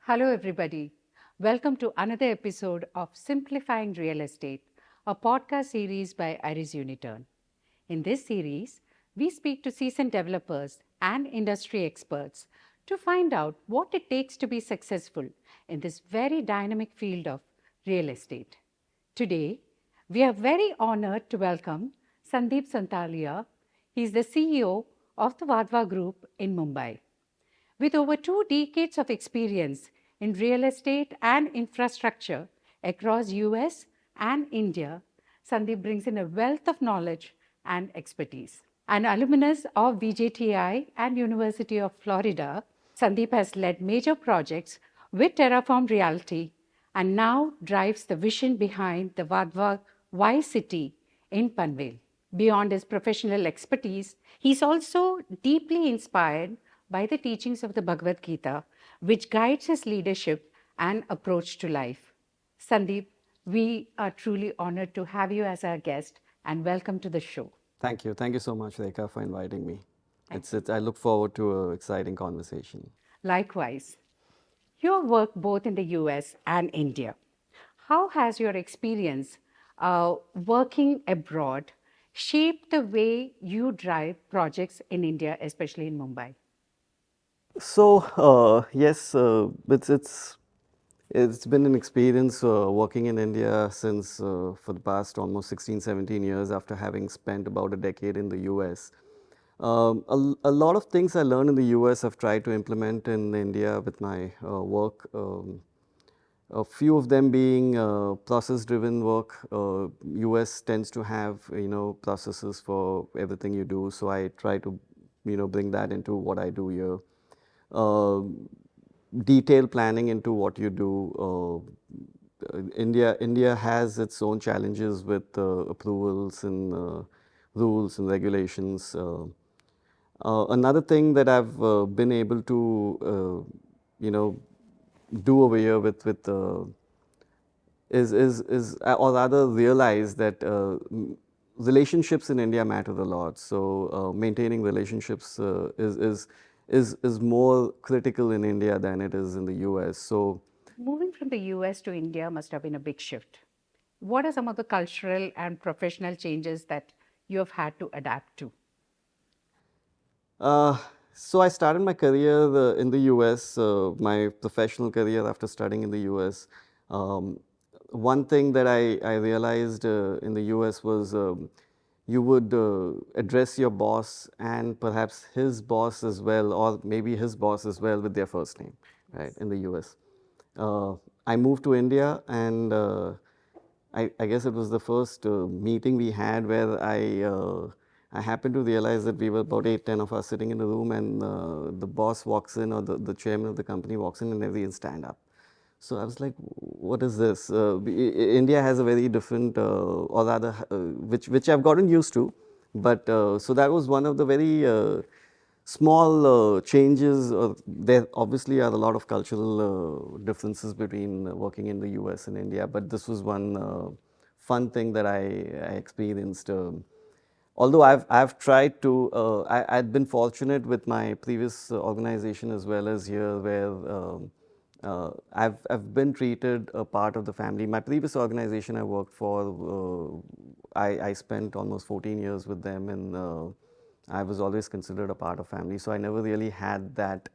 Hello, everybody. Welcome to another episode of Simplifying Real Estate, a podcast series by Iris Unitern. In this series, we speak to seasoned developers and industry experts to find out what it takes to be successful in this very dynamic field of real estate. Today, we are very honored to welcome Sandeep Sonthalia. He is the CEO of the Wadhwa Group in Mumbai. With over 2 decades of experience in real estate and infrastructure across US and India, Sandeep brings in a wealth of knowledge and expertise. An alumnus of VJTI and University of Florida, Sandeep has led major projects with Terraform Realty and now drives the vision behind the Wadhwa Y City in Panvel. Beyond his professional expertise, he's also deeply inspired by the teachings of the Bhagavad Gita, which guides his leadership and approach to life. Sandeep, we are truly honored to have you as our guest and welcome to the show. Thank you. Thank you so much, Rekha, for inviting me. I look forward to an exciting conversation. Likewise, you have worked both in the US and India. How has your experience working abroad shaped the way you drive projects in India, especially in Mumbai? So, yes, it's been an experience working in India since for the past almost 16, 17 years after having spent about a decade in the US. A lot of things I learned in the US I've tried to implement in India with my work. A few of them being process-driven work. US tends to have processes for everything you do, so I try to bring that into what I do here. Uh, Detailed planning into what you do. India has its own challenges with approvals and rules and regulations. Another thing that I've been able to you know do over here with is or rather realize that relationships in India matter a lot. So maintaining relationships is more critical in India than it is in the US. So Moving from the US to India must have been a big shift. What are some of the cultural and professional changes that you have had to adapt to? Uh, so I started my career in the US, my professional career after studying in the US. Um, One thing that I realized in the US was you would address your boss and perhaps his boss as well, or maybe his boss as well with their first name, right, in the US. Uh, I moved to India and I guess it was the first meeting we had where I happened to realize that we were about 8, 10 of us sitting in a room and the boss walks in or the chairman of the company walks in and everyone stand up. So I was like, what is this? India has a very different, or rather, which I've gotten used to. But so that was one of the very small changes. There obviously are a lot of cultural differences between working in the US and India, but this was one fun thing that I experienced. Although I've tried to, I'd been fortunate with my previous organization as well as here, where I've been treated a part of the family. My previous organization I worked for, I spent almost 14 years with them, and I was always considered a part of family. So I never really had that.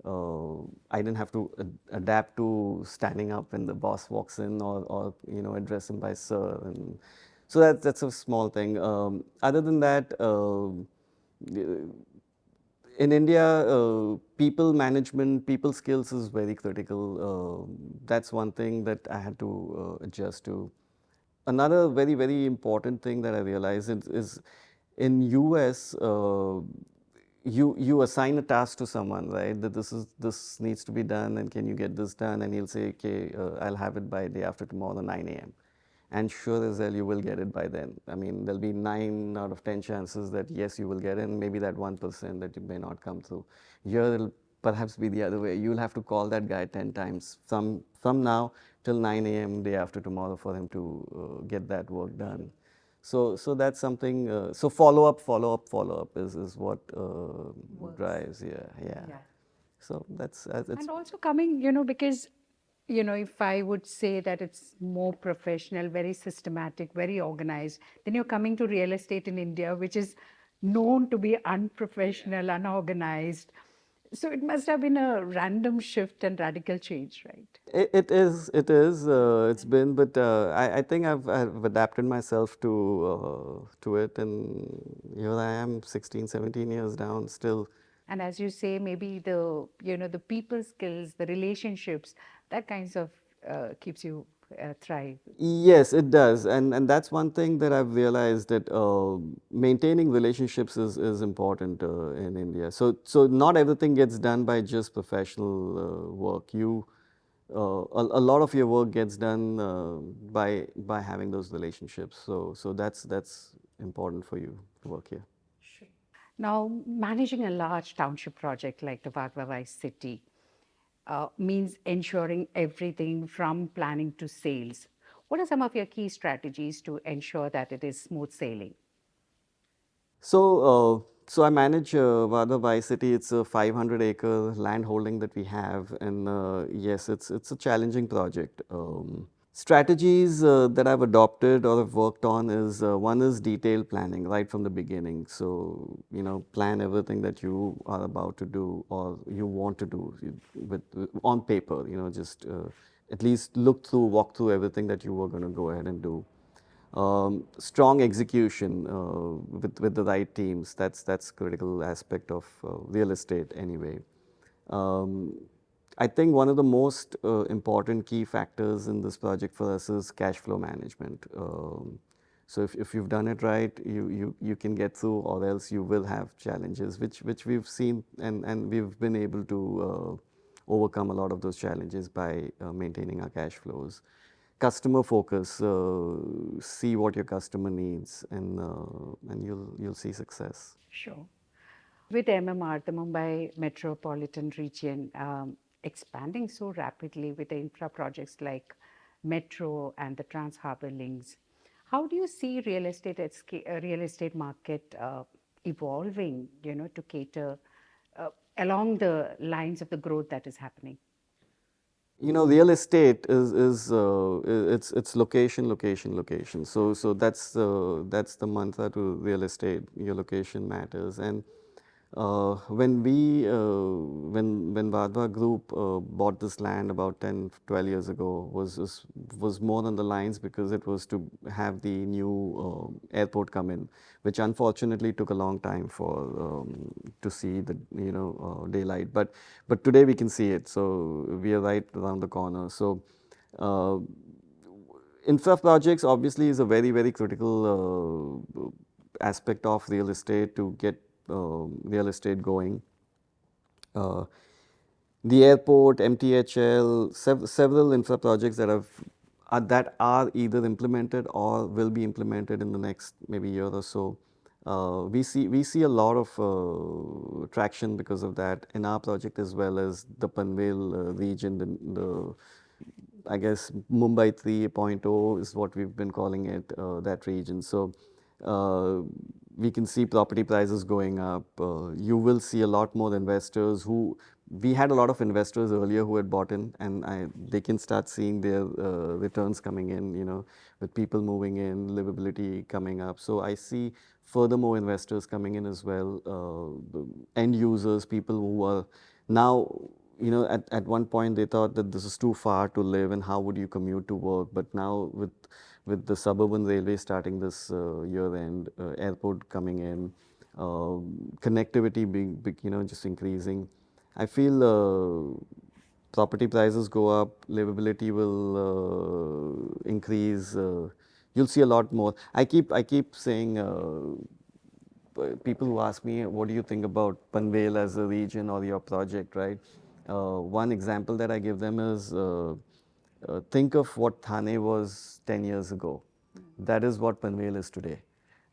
I didn't have to adapt to standing up when the boss walks in, or address him by sir, and so that's a small thing. Other than that. In India, people management, people skills is very critical. That's one thing that I had to adjust to. Another very, very important thing that I realized is in US, you assign a task to someone, right? That this needs to be done, and can you get this done? And he'll say, okay, I'll have it by day after tomorrow, 9 a.m. And sure as hell, you will get it by then. I mean, there'll be 9 out of 10 chances that yes, you will get it, and maybe that 1% that you may not come through. Here, it'll perhaps be the other way. You'll have to call that guy 10 times from now till 9 a.m. day after tomorrow for him to get that work done. So that's something. So follow up is what drives. Yeah. Yeah. So that's it's And also coming, because, if I would say that it's more professional, very systematic, very organized, then you're coming to real estate in India, which is known to be unprofessional, unorganized. So it must have been a random shift and radical change, right? it's been, but I think I've adapted myself to it, and here I am 16, 17 years down still. And as you say, maybe the people skills, the relationships, that kinds of keeps you thrive. Yes, it does, and that's one thing that I've realized, that maintaining relationships is important in India. So not everything gets done by just professional work. A lot of your work gets done by having those relationships. So that's important for you to work here. Now, managing a large township project like the Wadhwa City means ensuring everything from planning to sales. What are some of your key strategies to ensure that it is smooth sailing? So I manage Wadhwa City. It's a 500-acre land holding that we have, and yes, it's a challenging project. Strategies that I've adopted or have worked on is one is detailed planning right from the beginning. So, plan everything that you are about to do or you want to do on paper, just at least walk through everything that you were going to go ahead and do. Strong execution with the right teams. That's critical aspect of real estate anyway. Um, I think one of the most important key factors in this project for us is cash flow management. So if you've done it right, you can get through, or else you will have challenges, which we've seen, and we've been able to overcome a lot of those challenges by maintaining our cash flows. Customer focus, see what your customer needs, and you'll see success. Sure. With MMR, the Mumbai metropolitan region, expanding so rapidly with the infra projects like metro and the trans harbor links, how do you see real estate market evolving, to cater uh, along the lines of the growth that is happening? Real estate it's location, location, location. So that's the mantra to real estate. Your location matters. And when Wadhwa Group bought this land about 10, 12 years ago, was more on the lines because it was to have the new airport come in, which unfortunately took a long time for to see the daylight. But today we can see it. So we are right around the corner. So uh, infra projects obviously is a very, very critical aspect of real estate to get real estate going. Uh, the airport, MTHL, several infra projects that are either implemented or will be implemented in the next maybe year or so. We see a lot of traction because of that in our project, as well as the Panvel region, the I guess Mumbai 3.0 is what we've been calling it, that region. So uh, we can see property prices going up. You will see a lot more investors we had a lot of investors earlier who had bought in, and they can start seeing their returns coming in, with people moving in, livability coming up. So I see furthermore investors coming in as well, the end users, people who are now, at one point they thought that this is too far to live and how would you commute to work. But now with the suburban railway starting this year end, airport coming in, connectivity being big, just increasing, I feel property prices go up, livability will increase. You'll see a lot more. I keep saying, people who ask me, what do you think about Panvel as a region or your project, right? One example that I give them is, think of what Thane was 10 years ago. That is what Panvel is today.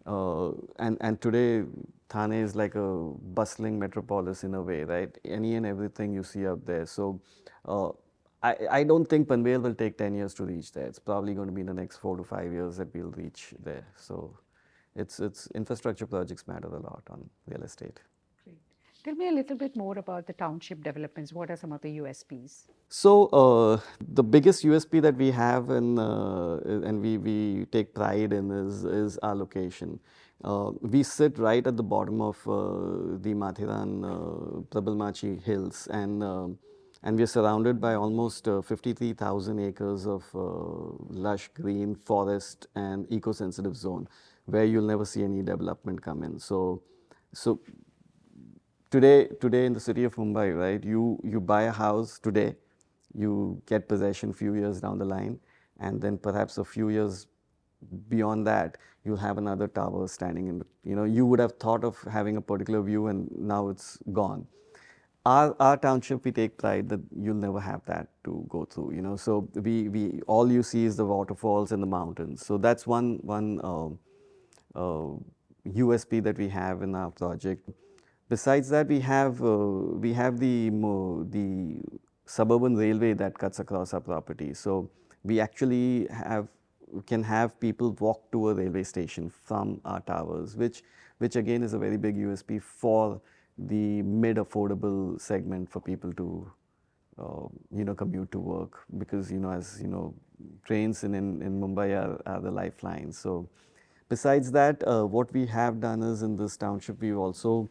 And today, Thane is like a bustling metropolis in a way, right? Any and everything you see out there. So uh, I don't think Panvel will take 10 years to reach there. It's probably going to be in the next 4 to 5 years that we'll reach there. So it's infrastructure projects matter a lot on real estate. Great. Tell me a little bit more about the township developments. What are some of the USPs? So the biggest USP that we have and we take pride in is our location. We sit right at the bottom of the Mathiran Prabalmachi hills, and we are surrounded by almost 53,000 acres of lush green forest and eco-sensitive zone, where you'll never see any development come in. So today in the city of Mumbai, right? You buy a house today, you get possession few years down the line, and then perhaps a few years beyond that, you'll have another tower standing in. You would have thought of having a particular view, and now it's gone. Our township, we take pride that you'll never have that to go through. So we all you see is the waterfalls and the mountains. So that's one uh, USP that we have in our project. Besides that, we have the suburban railway that cuts across our property. So we actually can have people walk to a railway station from our towers, which again is a very big USP for the mid-affordable segment for people to commute to work, because as trains in Mumbai are the lifeline. So besides that, what we have done is in this township, we've also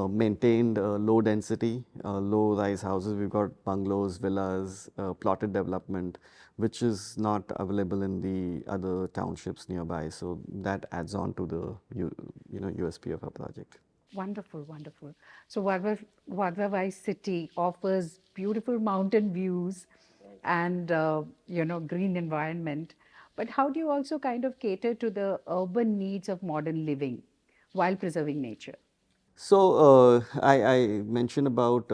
maintained low density, low rise houses. We've got bungalows, villas, plotted development, which is not available in the other townships nearby. So that adds on to the USP of our project. Wonderful, wonderful. So Wadhwa city offers beautiful mountain views and green environment. But how do you also kind of cater to the urban needs of modern living while preserving nature? So I mentioned about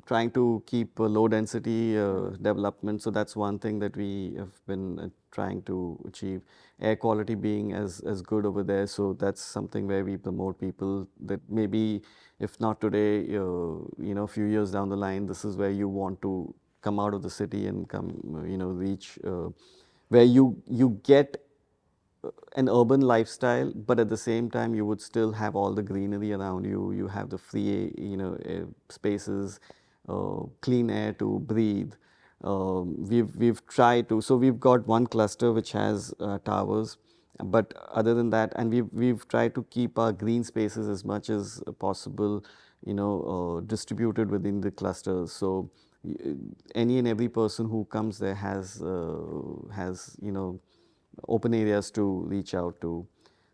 trying to keep low density development. So that's one thing that we have been trying to achieve. Air quality being as good over there. So that's something where we promote people that maybe if not today, a few years down the line, this is where you want to come out of the city and come, reach where you get an urban lifestyle, but at the same time you would still have all the greenery around you. You have the free, spaces, clean air to breathe. We've tried to. So we've got one cluster which has towers, but other than that, and we've tried to keep our green spaces as much as possible, distributed within the clusters. So any and every person who comes there has open areas to reach out to.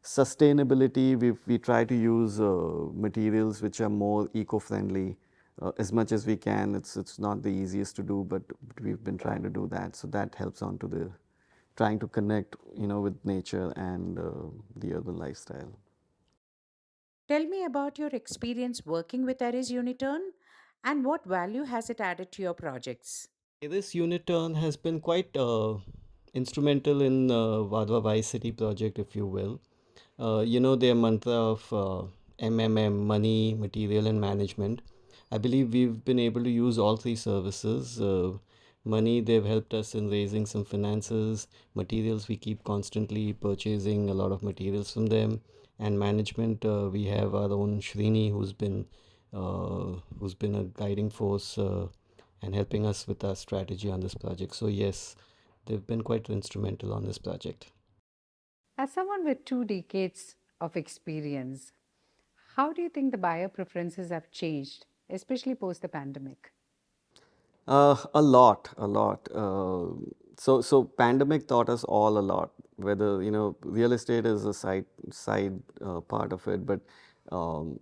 Sustainability, we try to use materials which are more eco-friendly as much as we can. It's not the easiest to do, but we've been trying to do that. So that helps on to the trying to connect, with nature and the urban lifestyle. Tell me about your experience working with Aries Unitern and what value has it added to your projects? This Unitern has been quite instrumental in Wadhwa City project, if you will. Their mantra of MMM, money, material, and management. I believe we've been able to use all three services. Money, they've helped us in raising some finances. Materials, we keep constantly purchasing a lot of materials from them. And management, we have our own Shrini, who's been a guiding force and helping us with our strategy on this project. So yes, they've been quite instrumental on this project. As someone with 2 decades of experience, how do you think the buyer preferences have changed, especially post the pandemic? A lot, a lot. So pandemic taught us all a lot. Whether real estate is a side part of it, but um,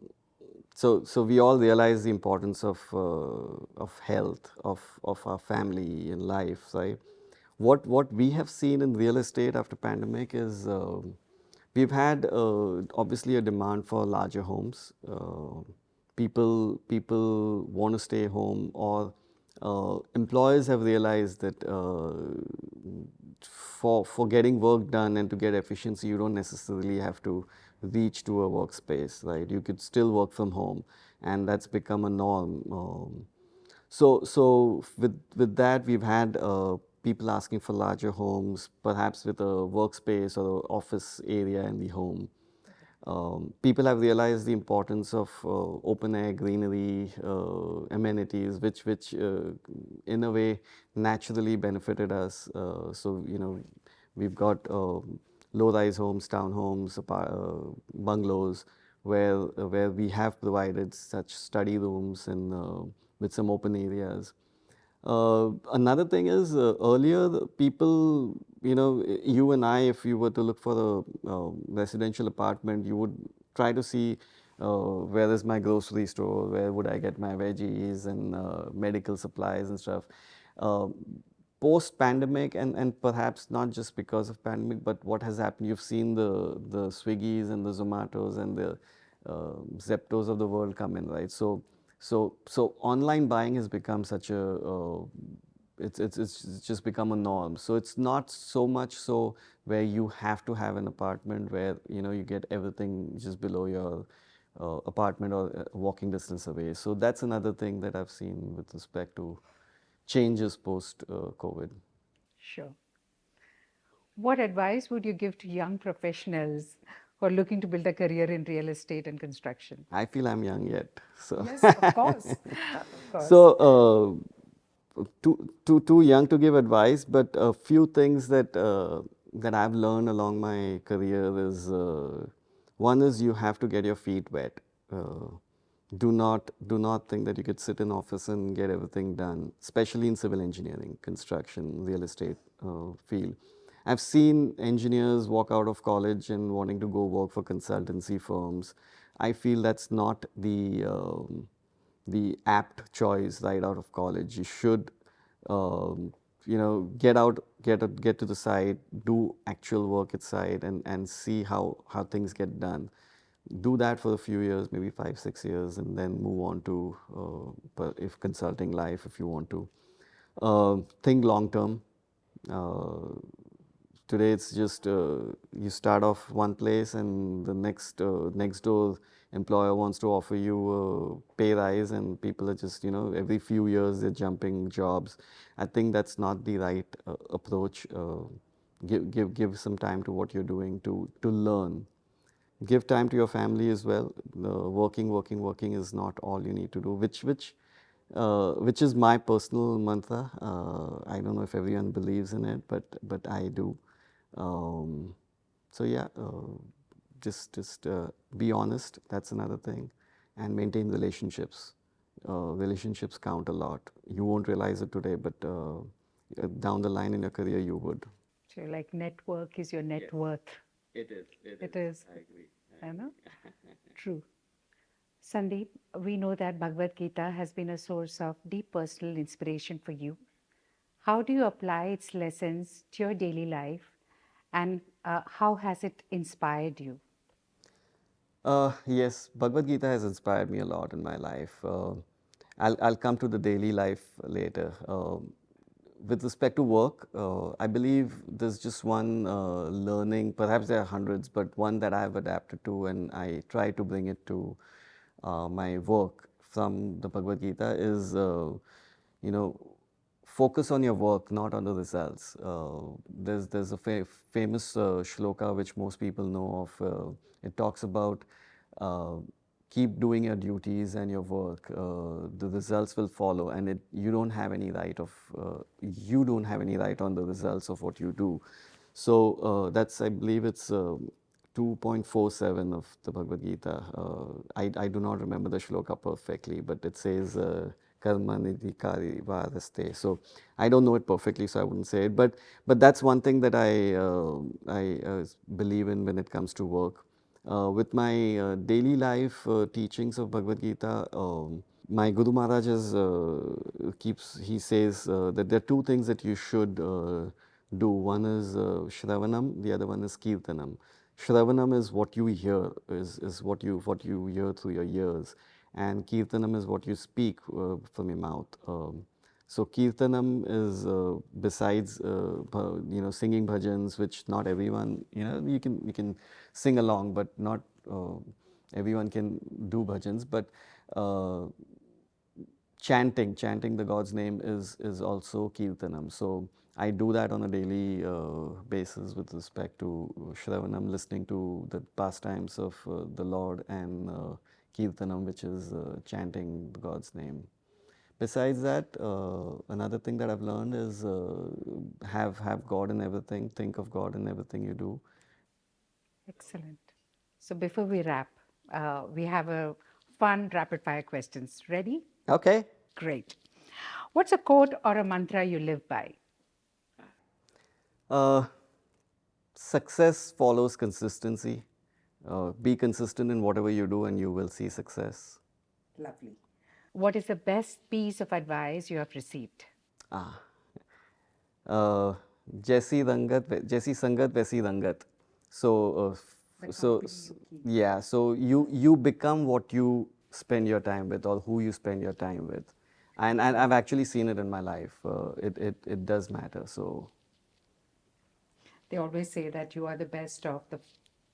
so we all realize the importance of health, of our family in life, right? What we have seen in real estate after pandemic is we've had obviously a demand for larger homes. People want to stay home, or employers have realized that for getting work done and to get efficiency, you don't necessarily have to reach to a workspace, right? You could still work from home, and that's become a norm. So with that, we've had people asking for larger homes, perhaps with a workspace or office area in the home. People have realized the importance of open air, greenery, amenities, which in a way naturally benefited us. So we've got low-rise homes, townhomes, bungalows, where we have provided such study rooms and with some open areas. Another thing is earlier people, you and I, if you were to look for a residential apartment, you would try to see where is my grocery store, where would I get my veggies and medical supplies and stuff. Uh, Post pandemic, and perhaps not just because of pandemic, but what has happened, you've seen the Swiggies and the Zomatos and the Zeptos of the world come in, right? So online buying has become such a it's just become a norm. So it's not so much so where you have to have an apartment where you get everything just below your apartment or walking distance away. So that's another thing that I've seen with respect to changes post COVID. Sure. What advice would you give to young professionals who are looking to build a career in real estate and construction? I feel I'm young yet, so Yes, of course. Of course. so too young to give advice, but a few things that I've learned along my career is one is you have to get your feet wet. Uh, do not think that you could sit in office and get everything done, especially in civil engineering, construction, real estate field. I've seen engineers walk out of college and wanting to go work for consultancy firms. I feel that's not the apt choice right out of college. You should, get out, get to the site, do actual work at site, and see how things get done. Do that for a few years, maybe 5 6 years, and then move on to if consulting life, if you want to think long term. Uh, Today it's just you start off one place and the next door employer wants to offer you a pay rise, and people are just every few years they're jumping jobs. I think that's not the right approach. Give some time to what you're doing to learn. Give time to your family as well. Working is not all you need to do, which is my personal mantra. I don't know if everyone believes in it, but I do. Um, so yeah, just be honest. That's another thing, and maintain relationships. Relationships count a lot. You won't realize it today, but down the line in your career, you would. So, like, network is your net worth. It is. It is. I agree. I know. True. Sandeep, we know that Bhagavad Gita has been a source of deep personal inspiration for you. How do you apply its lessons to your daily life, and how has it inspired you? Yes, Bhagavad Gita has inspired me a lot in my life. I'll come to the daily life later. With respect to work, I believe there's just one learning, perhaps there are hundreds, but one that I've adapted to and I try to bring it to my work from the Bhagavad Gita is, you know, focus on your work, not on the results. There's a famous shloka which most people know of. It talks about uh, keep doing your duties and your work. The results will follow, and you don't have any right on the results of what you do. So that's, I believe it's 2.47 of the Bhagavad Gita. I do not remember the shloka perfectly, but it says karma nidhikari varaste. So I don't know it perfectly, so I wouldn't say it. But that's one thing that I believe in when it comes to work. With my daily life teachings of Bhagavad Gita, my Guru Maharaj he says that there are two things that you should do. One is Shravanam, the other one is Kirtanam. Shravanam is what you hear, is what you hear through your ears, and Kirtanam is what you speak from your mouth. So Kirtanam is besides singing bhajans, which not everyone you can sing along, but not everyone can do bhajans. But uh, chanting the God's name is also Kirtanam. So I do that on a daily basis with respect to Shravanam, listening to the pastimes of the Lord, and Kirtanam, which is chanting God's name. Besides that, another thing that I've learned is have God in everything, think of God in everything you do. Excellent. So before we wrap, we have a fun rapid fire questions. Ready? Okay. Great. What's a quote or a mantra you live by? Uh, Success follows consistency. Be consistent in whatever you do, and you will see success. Lovely. What is the best piece of advice you have received? Ah, uh, Jesse Sangat, Vesi Rangat. So, yeah. So you become what you spend your time with, or who you spend your time with, and I've actually seen it in my life. It does matter. So They always say that you are the best of the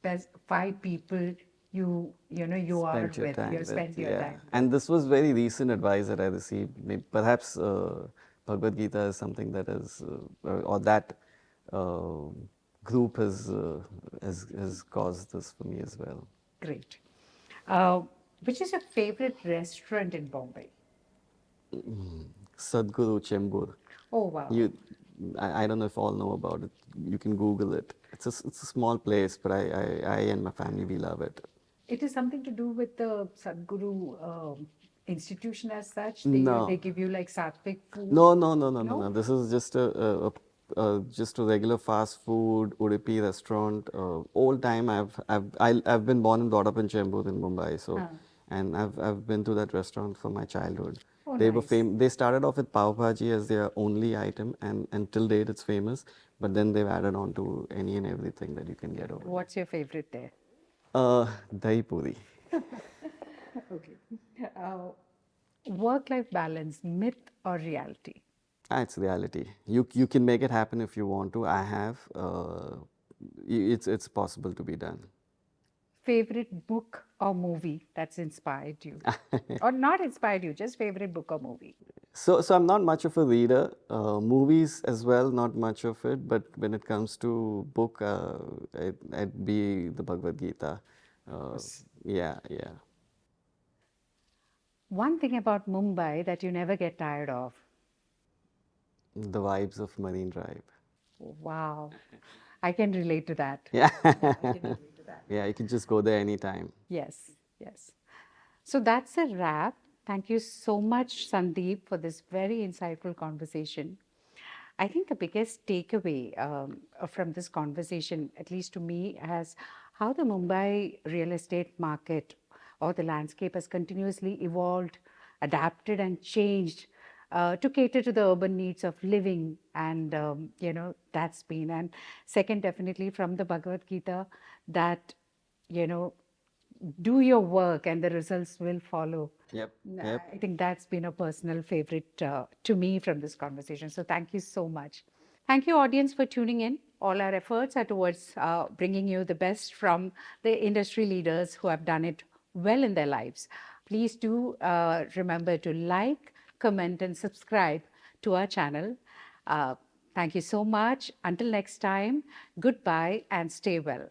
best five people you are spend your with. time You with, spend your yeah. time with. And this was very recent advice that I received. Perhaps Bhagavad Gita is something that is, or that uh, group has caused this for me as well. Great. Uh, which is your favorite restaurant in Bombay? Sadhguru Chembur. Oh wow. You, I don't know if all know about it. You can Google it. It's a small place, but I and my family, we love it. It is something to do with the Sadhguru institution as such. They No, give you like sattvic food. no. This is just just a regular fast food Udupi restaurant. Old time. I've been born and brought up in Chembur in Mumbai, so Ah. and I've been to that restaurant for my childhood. Oh, They were nice. They started off with pav bhaji as their only item, and till date it's famous. But then they've added on to any and everything that you can get over What's your favorite there? Dahi puri. Okay. Uh, work-life balance, myth or reality? It's reality. You can make it happen if you want to. I have. It's possible to be done. Favorite book or movie that's inspired you? Or not inspired you, just favorite book or movie? So I'm not much of a reader. Movies as well, not much of it. But when it comes to book, I'd be the Bhagavad Gita. Yeah. One thing about Mumbai that you never get tired of. The vibes of Marine Drive. Wow. I can relate to that. Yeah. I can relate to that. Yeah, you can just go there anytime. Yes, yes. So that's a wrap. Thank you so much, Sandeep, for this very insightful conversation. I think the biggest takeaway from this conversation, at least to me, has how the Mumbai real estate market or the landscape has continuously evolved, adapted, and changed to cater to the urban needs of living. And, that's been. And second, definitely from the Bhagavad Gita, that, you know, do your work and the results will follow. Yep. I think that's been a personal favorite to me from this conversation. So thank you so much. Thank you, audience, for tuning in. All our efforts are towards bringing you the best from the industry leaders who have done it well in their lives. Please do remember to like, comment, and subscribe to our channel. Thank you so much. Until next time, goodbye and stay well.